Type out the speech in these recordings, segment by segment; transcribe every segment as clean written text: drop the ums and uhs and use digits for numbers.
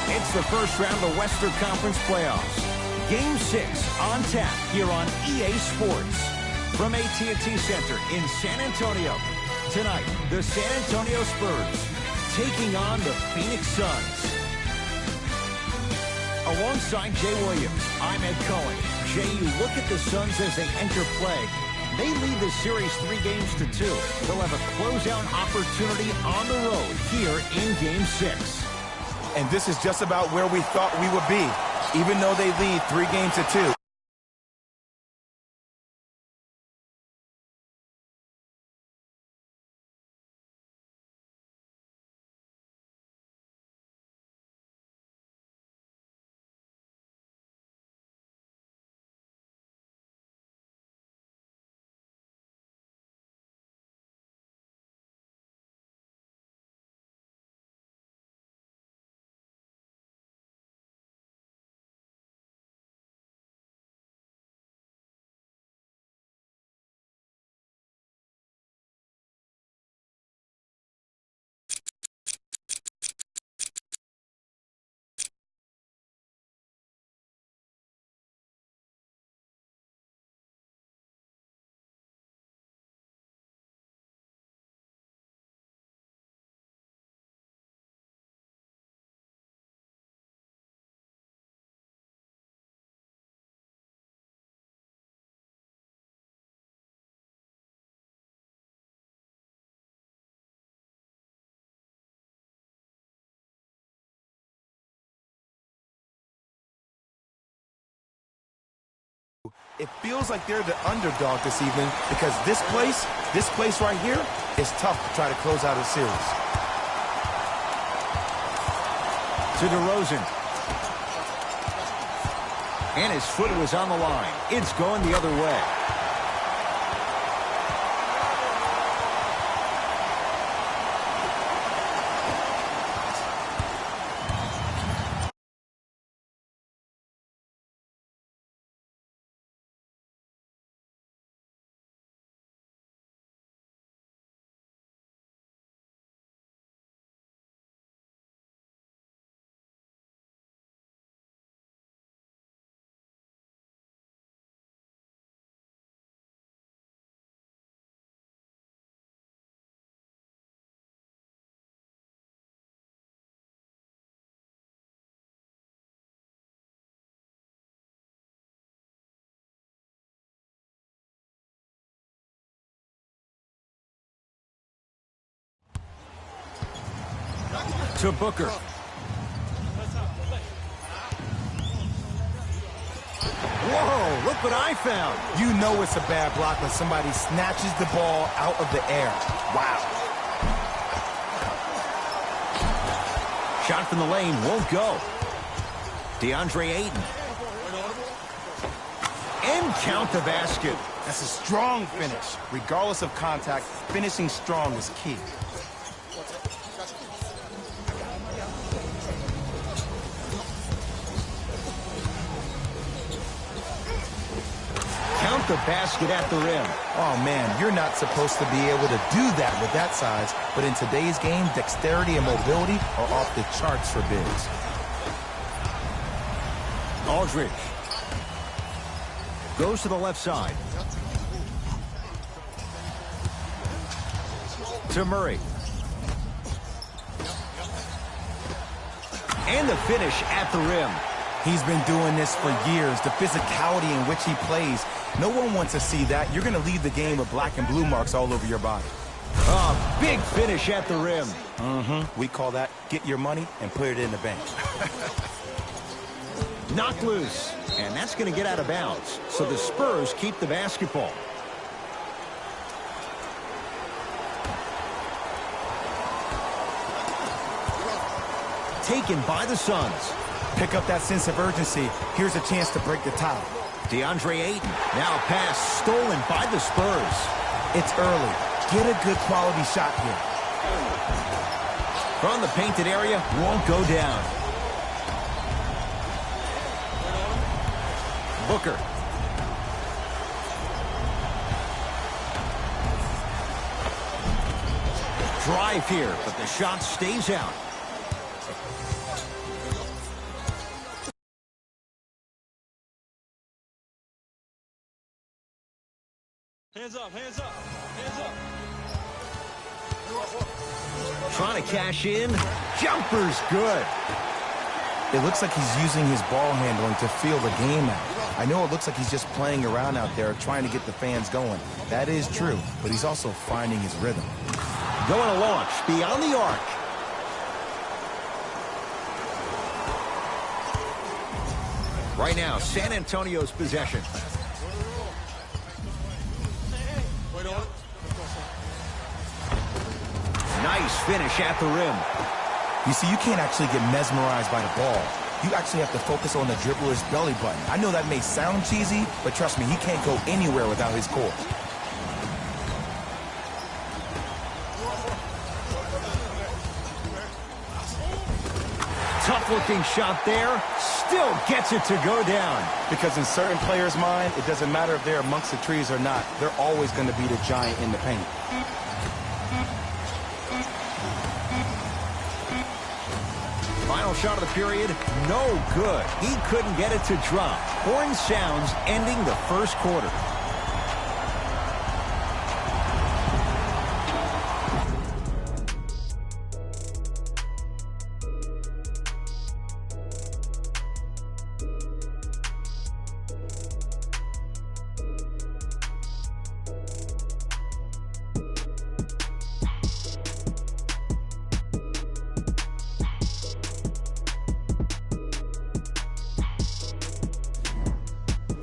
It's the first round of the Western Conference playoffs. Game 6 on tap here on EA Sports. From AT&T Center in San Antonio. Tonight, the San Antonio Spurs taking on the Phoenix Suns. Alongside Jay Williams, I'm Ed Cohen. Jay, you look at the Suns as they enter play. They lead the series 3-2. They'll have a closeout opportunity on the road here in Game 6. And this is just about where we thought we would be, even though they lead 3-2. It feels like they're the underdog this evening because this place right here is tough to try to close out a series. To DeRozan. And his foot was on the line. It's going the other way. To Booker. Whoa, look what I found. You know it's a bad block when somebody snatches the ball out of the air. Wow. Shot from the lane won't go. DeAndre Ayton. And count the basket. That's a strong finish. Regardless of contact, finishing strong is key. The basket at the rim. Oh, man, you're not supposed to be able to do that with that size, but in today's game, dexterity and mobility are off the charts for bigs. Aldridge goes to the left side. To Murray. And the finish at the rim. He's been doing this for years. The physicality in which he plays, no one wants to see that. You're going to leave the game with black and blue marks all over your body. Oh, big finish at the rim. We call that get your money and put it in the bank. Knocked loose, and that's going to get out of bounds. So the Spurs keep the basketball. Taken by the Suns. Pick up that sense of urgency. Here's a chance to break the tie. DeAndre Ayton. Now a pass stolen by the Spurs. It's early. Get a good quality shot here. From the painted area, won't go down. Booker. drive here, but the shot stays out. Hands up, hands up, hands up. Trying to cash in. Jumper's good. It looks like he's using his ball handling to feel the game out. I know it looks like he's just playing around out there trying to get the fans going. That is true, but he's also finding his rhythm. Going to launch beyond the arc. Right now, San Antonio's possession. Nice finish at the rim. You see, you can't actually get mesmerized by the ball. You actually have to focus on the dribbler's belly button. I know that may sound cheesy, but trust me, he can't go anywhere without his core. Tough-looking shot there. Still gets it to go down. Because in certain players' mind, it doesn't matter if they're amongst the trees or not. They're always going to be the giant in the paint. Final shot of the period, no good. He couldn't get it to drop. Horn sounds ending the first quarter.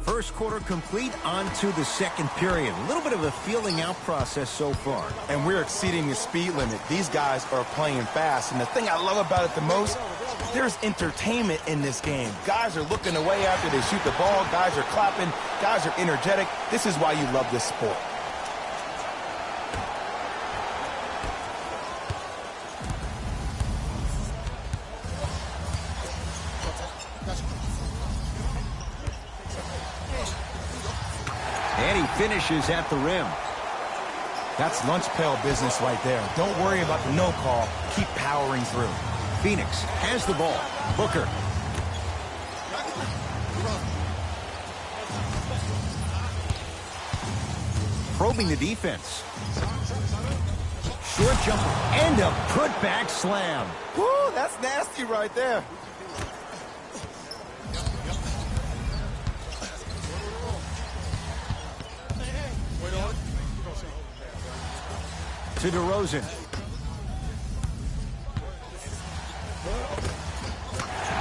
First quarter complete, on to the second period. A little bit of a feeling out process so far. And we're exceeding the speed limit. These guys are playing fast, and the thing I love about it the most, there's entertainment in this game. Guys are looking away after they shoot the ball. Guys are clapping. Guys are energetic. This is why you love this sport. And he finishes at the rim. That's lunch pail business right there. Don't worry about the no call. Keep powering through. Phoenix has the ball. Booker. Probing the defense. Short jumper and a putback slam. Woo, that's nasty right there. To DeRozan.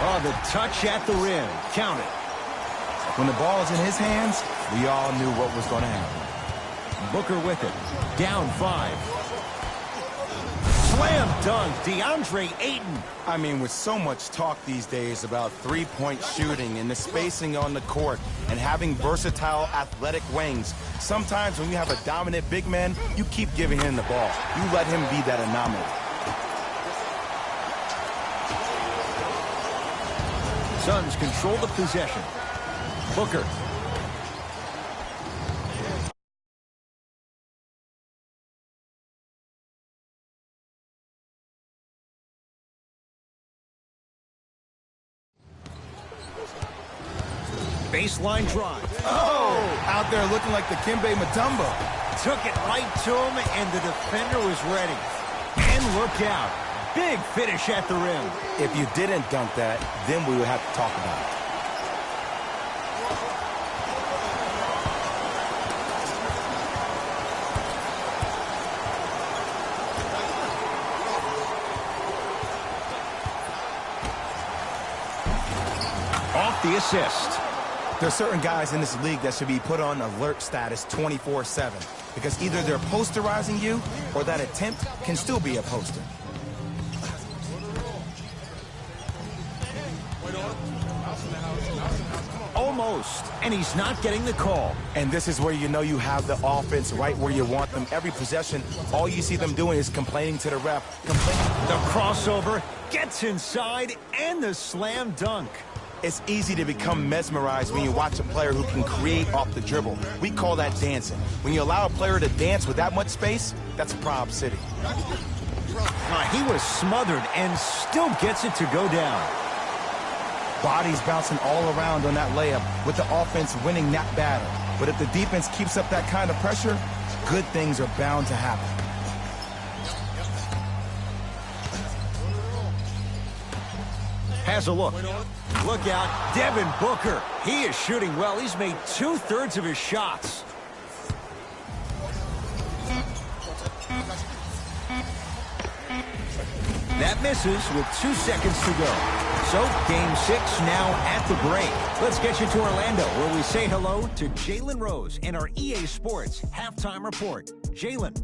Oh, the touch at the rim. Count it. When the ball is in his hands, we all knew what was going to happen. Booker with it. Down 5. Slam dunk, DeAndre Ayton. I mean, with so much talk these days about three-point shooting and the spacing on the court and having versatile athletic wings, sometimes when you have a dominant big man, you keep giving him the ball. You let him be that anomaly. Suns control the possession. Booker. Baseline drive. Oh! Out there looking like the Kimbe Mutombo. Took it right to him, and the defender was ready. And look out. Big finish at the rim. If you didn't dunk that, then we would have to talk about it. Off the assist. There's certain guys in this league that should be put on alert status 24/7 because either they're posterizing you or that attempt can still be a poster. Almost, and he's not getting the call. And this is where you know you have the offense right where you want them. Every possession, all you see them doing is complaining to the ref. The crossover gets inside, and the slam dunk. It's easy to become mesmerized when you watch a player who can create off the dribble. We call that dancing. When you allow a player to dance with that much space, that's Prob City. He was smothered and still gets it to go down. Bodies bouncing all around on that layup with the offense winning that battle. But if the defense keeps up that kind of pressure, good things are bound to happen. Has a look. Look out, Devin Booker. He is shooting well. He's made 2/3 of his shots. That misses with 2 seconds to go. So, Game 6 now at the break. Let's get you to Orlando, where we say hello to Jalen Rose in our EA Sports Halftime Report. Jalen.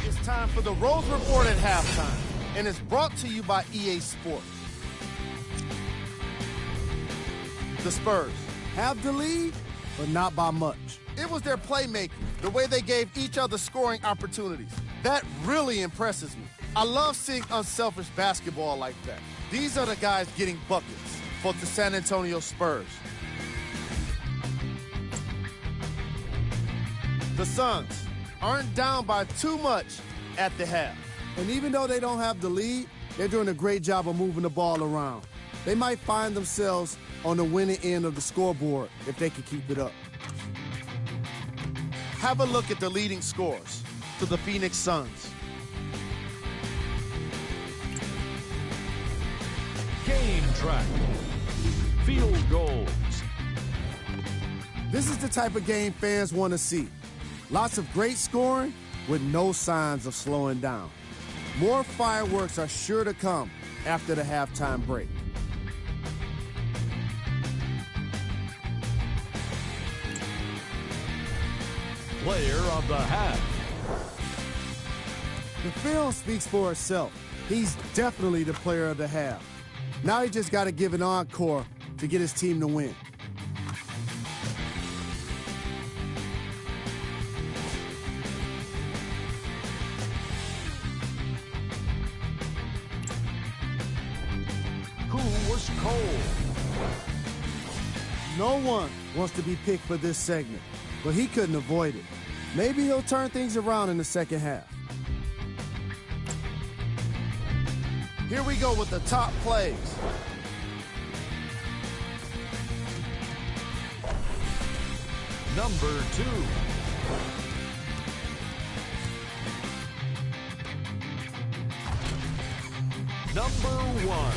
It's time for the Rose Report at halftime, and it's brought to you by EA Sports. The Spurs have the lead, but not by much. It was their playmaking, the way they gave each other scoring opportunities. That really impresses me. I love seeing unselfish basketball like that. These are the guys getting buckets for the San Antonio Spurs. The Suns aren't down by too much at the half. And even though they don't have the lead, they're doing a great job of moving the ball around. They might find themselves on the winning end of the scoreboard if they can keep it up. Have a look at the leading scorers to the Phoenix Suns. Game track. Field goals. This is the type of game fans want to see. Lots of great scoring with no signs of slowing down. More fireworks are sure to come after the halftime break. Player of the half. The film speaks for itself. He's definitely the player of the half. Now he just got to give an encore to get his team to win. Who was cold? No one wants to be picked for this segment, but he couldn't avoid it. Maybe he'll turn things around in the second half. Here we go with the top plays. Number 2. Number 1.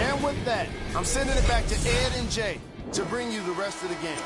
And with that, I'm sending it back to Ed and Jay to bring you the rest of the game.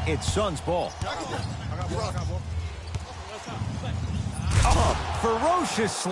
It's Suns ball. Oh, ferocious.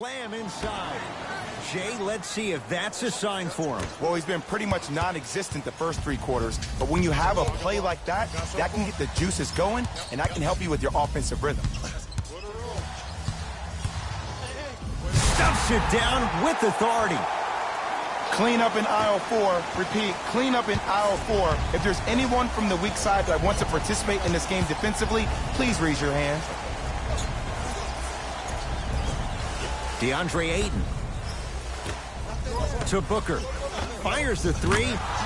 Slam inside. Jay, let's see if that's a sign for him. Well, he's been pretty much non-existent the first 3 quarters, but when you have a play like that, that can get the juices going, and that can help you with your offensive rhythm. Stuffs it down with authority. Clean up in aisle 4. Repeat, clean up in aisle 4. If there's anyone from the weak side that wants to participate in this game defensively, please raise your hand. DeAndre Ayton to Booker. Fires the 3.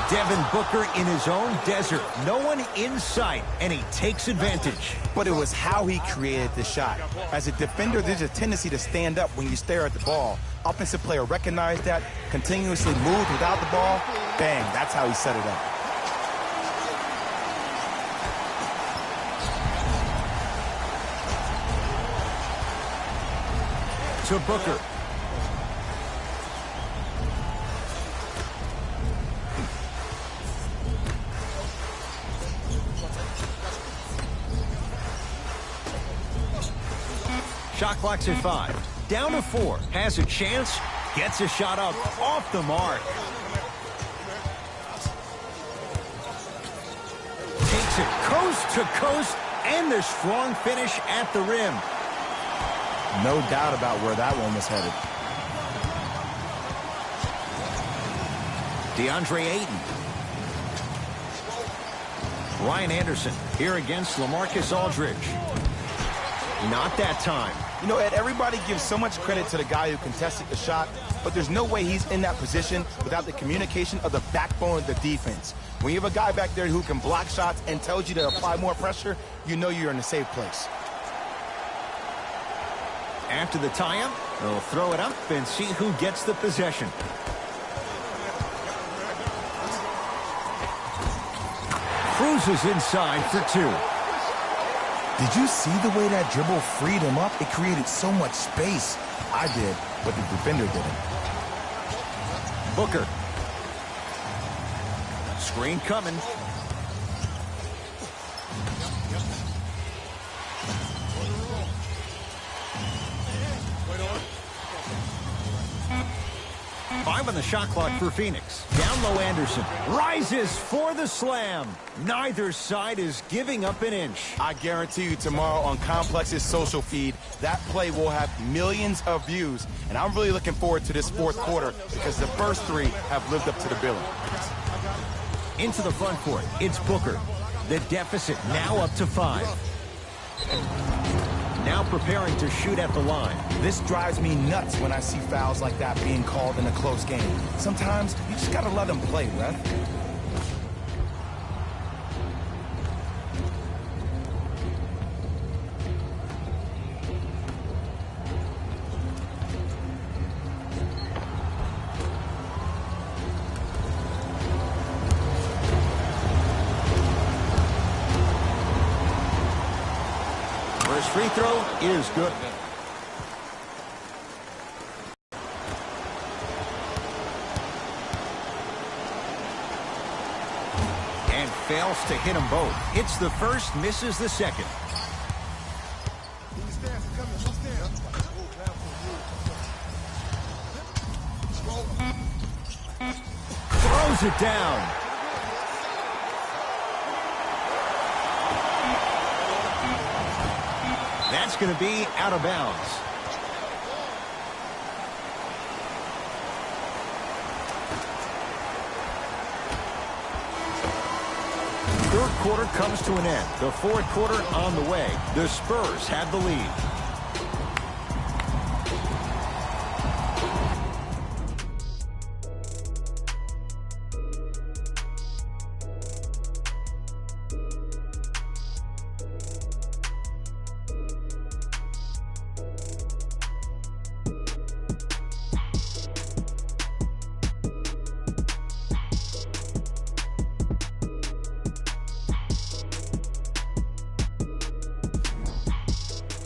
Devin Booker in his own desert. No one in sight, and he takes advantage. But it was how he created the shot. As a defender, there's a tendency to stand up when you stare at the ball. Offensive player recognized that, continuously moved without the ball. Bang, that's how he set it up. To Booker. Shot clock's at 5. Down to 4. Has a chance. Gets a shot up off the mark. Takes it coast to coast and the strong finish at the rim. No doubt about where that one was headed. DeAndre Ayton. Ryan Anderson here against LaMarcus Aldridge. Not that time. You know, Ed, everybody gives so much credit to the guy who contested the shot, but there's no way he's in that position without the communication of the backbone of the defense. When you have a guy back there who can block shots and tells you to apply more pressure, you know you're in a safe place. After the tie-up, they'll throw it up and see who gets the possession. Cruises inside for 2. Did you see the way that dribble freed him up? It created so much space. I did, but the defender didn't. Booker. Screen coming. Five on the shot clock for Phoenix. Down low, Anderson rises for the slam. Neither side is giving up an inch. I guarantee you tomorrow on Complex's social feed, that play will have millions of views. And I'm really looking forward to this fourth quarter because the first 3 have lived up to the billing. Into the front court, it's Booker. The deficit now up to 5. Now preparing to shoot at the line. This drives me nuts when I see fouls like that being called in a close game. Sometimes you just gotta let them play, ref. First free throw is good. And fails to hit them both. Hits the first, misses the second. Throws it down. That's going to be out of bounds. Third quarter comes to an end. The fourth quarter on the way. The Spurs have the lead.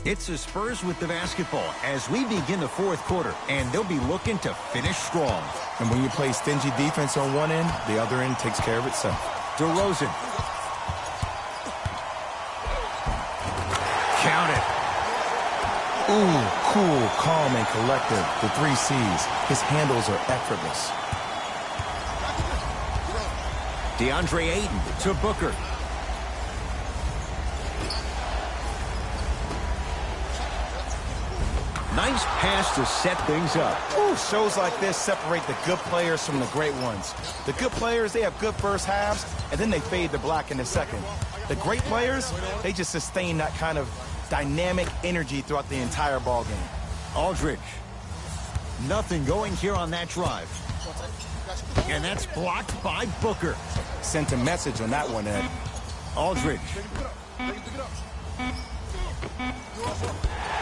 It's the Spurs with the basketball as we begin the fourth quarter, and they'll be looking to finish strong. And when you play stingy defense on one end, the other end takes care of itself. DeRozan. Count it. Ooh, cool, calm, and collective. The 3 C's. His handles are effortless. DeAndre Ayton to Booker. Nice pass to set things up. Ooh, shows like this separate the good players from the great ones. The good players, they have good first halves, and then they fade to black in the second. The great players, they just sustain that kind of dynamic energy throughout the entire ball game. Aldridge. Nothing going here on that drive. And that's blocked by Booker. Sent a message on that one, Ed. Aldridge.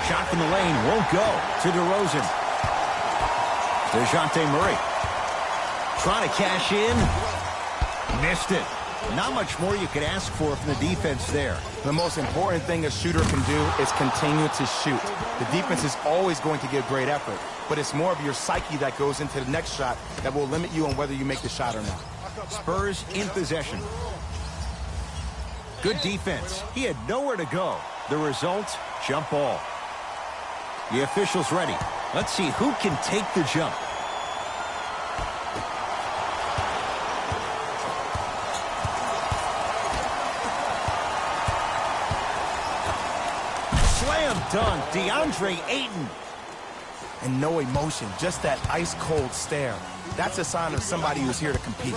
Shot from the lane won't go to DeRozan. DeJounte Murray. Trying to cash in. Missed it. Not much more you could ask for from the defense there. The most important thing a shooter can do is continue to shoot. The defense is always going to give great effort, but it's more of your psyche that goes into the next shot that will limit you on whether you make the shot or not. Spurs in possession. Good defense. He had nowhere to go. The result, jump ball. The official's ready. Let's see who can take the jump. Slam dunk, DeAndre Ayton. And no emotion, just that ice-cold stare. That's a sign of somebody who's here to compete.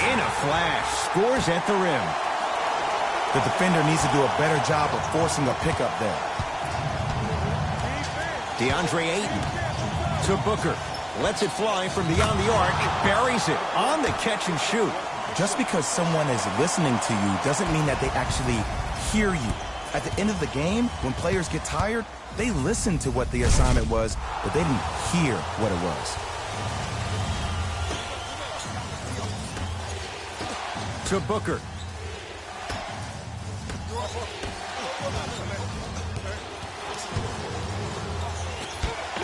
In a flash, scores at the rim. The defender needs to do a better job of forcing a pickup there. DeAndre Ayton to Booker. Lets it fly from beyond the arc. Buries it on the catch and shoot. Just because someone is listening to you doesn't mean that they actually hear you. At the end of the game, when players get tired, they listen to what the assignment was, but they didn't hear what it was. To Booker.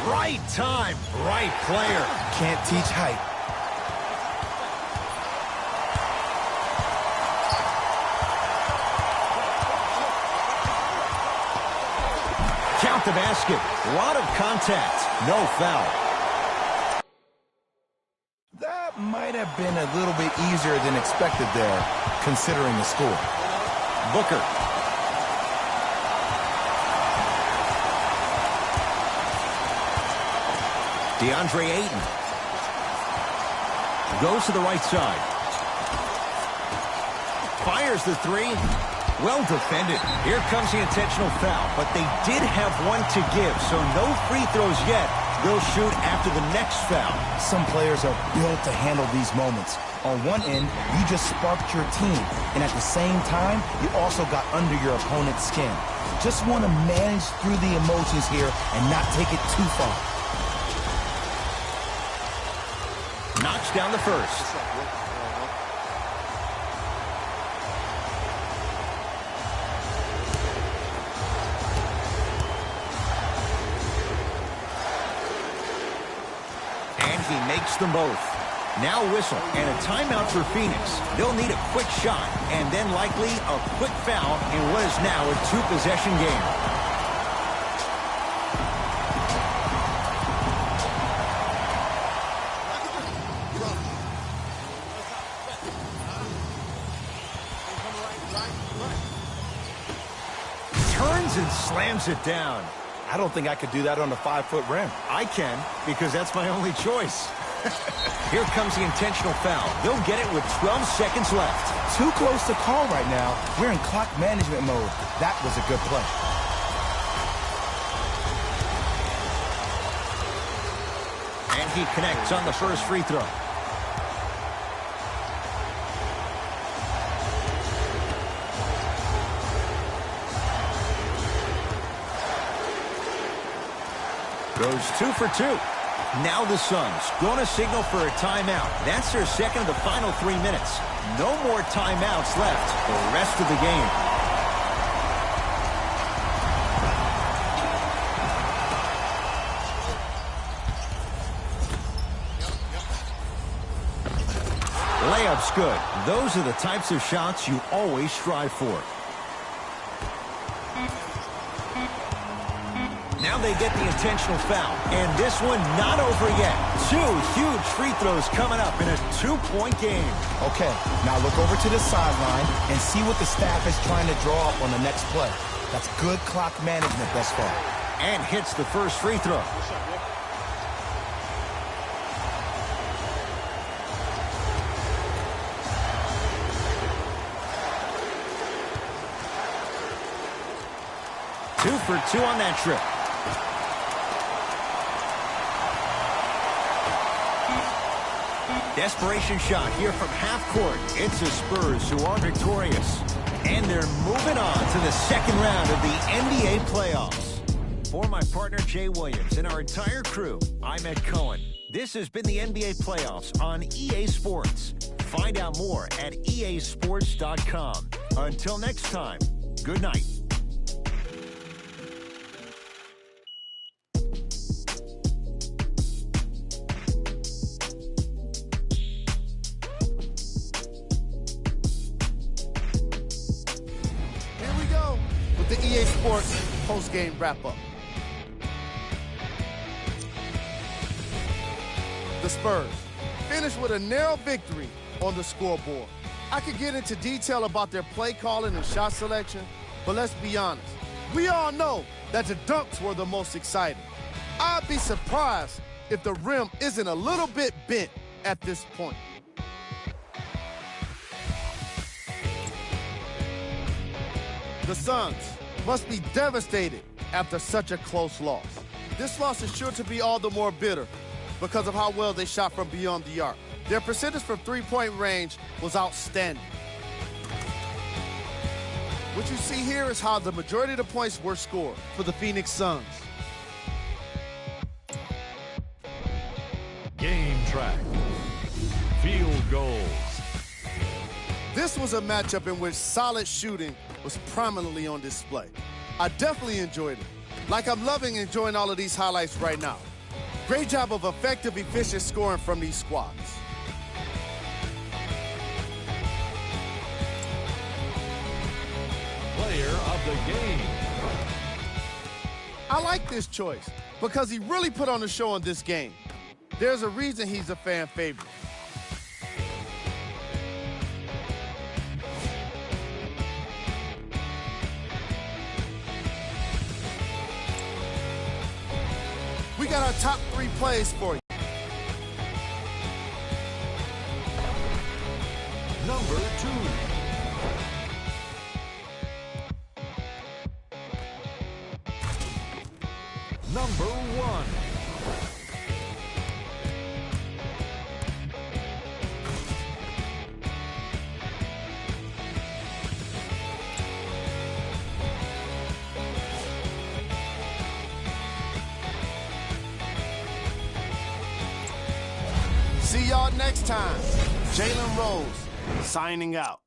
Right time, right player. Can't teach height. Count the basket. A lot of contact. No foul. That might have been a little bit easier than expected there, considering the score. Booker. DeAndre Ayton. Goes to the right side. Fires the three. Well defended. Here comes the intentional foul, but they did have one to give, so no free throws yet. They'll shoot after the next foul. Some players are built to handle these moments. On one end, you just sparked your team, and at the same time, you also got under your opponent's skin. Just want to manage through the emotions here and not take it too far. Knocks down the first. And he makes them both. Now whistle and a timeout for Phoenix. They'll need a quick shot and then likely a quick foul in what is now a two-possession game. Turns and slams it down. I don't think I could do that on a 5-foot rim. I can, because that's my only choice. Here comes the intentional foul. They'll get it with 12 seconds left. Too close to call right now. We're in clock management mode. That was a good play. And he connects on the first free throw. Goes 2 for 2. Now the Suns going to signal for a timeout. That's their second of the final 3 minutes. No more timeouts left the rest of the game. Layup's good. Those are the types of shots you always strive for. Now they get the intentional foul, and this one not over yet. 2 huge free throws coming up in a 2-point game. Okay, now look over to the sideline and see what the staff is trying to draw up on the next play. That's good clock management thus far. And hits the first free throw. Two for 2 on that trip. Desperation shot here from half court. It's the Spurs who are victorious. And they're moving on to the second round of the NBA playoffs. For my partner Jay Williams and our entire crew, I'm Ed Cohen. This has been the NBA playoffs on EA Sports. Find out more at easports.com. Until next time, good night. The EA Sports post-game wrap-up. The Spurs finished with a narrow victory on the scoreboard. I could get into detail about their play calling and shot selection, but let's be honest. We all know that the dunks were the most exciting. I'd be surprised if the rim isn't a little bit bent at this point. The Suns must be devastated after such a close loss. This loss is sure to be all the more bitter because of how well they shot from beyond the arc. Their percentage from three-point range was outstanding. What you see here is how the majority of the points were scored for the Phoenix Suns. Game track. Field goals. This was a matchup in which solid shooting was prominently on display. I definitely enjoyed it. Like I'm loving enjoying all of these highlights right now. Great job of effective, efficient scoring from these squads. Player of the game. I like this choice because he really put on a show in this game. There's a reason he's a fan favorite. We got our top 3 plays for you. Number 2. Number 1. See y'all next time. Jalen Rose, signing out.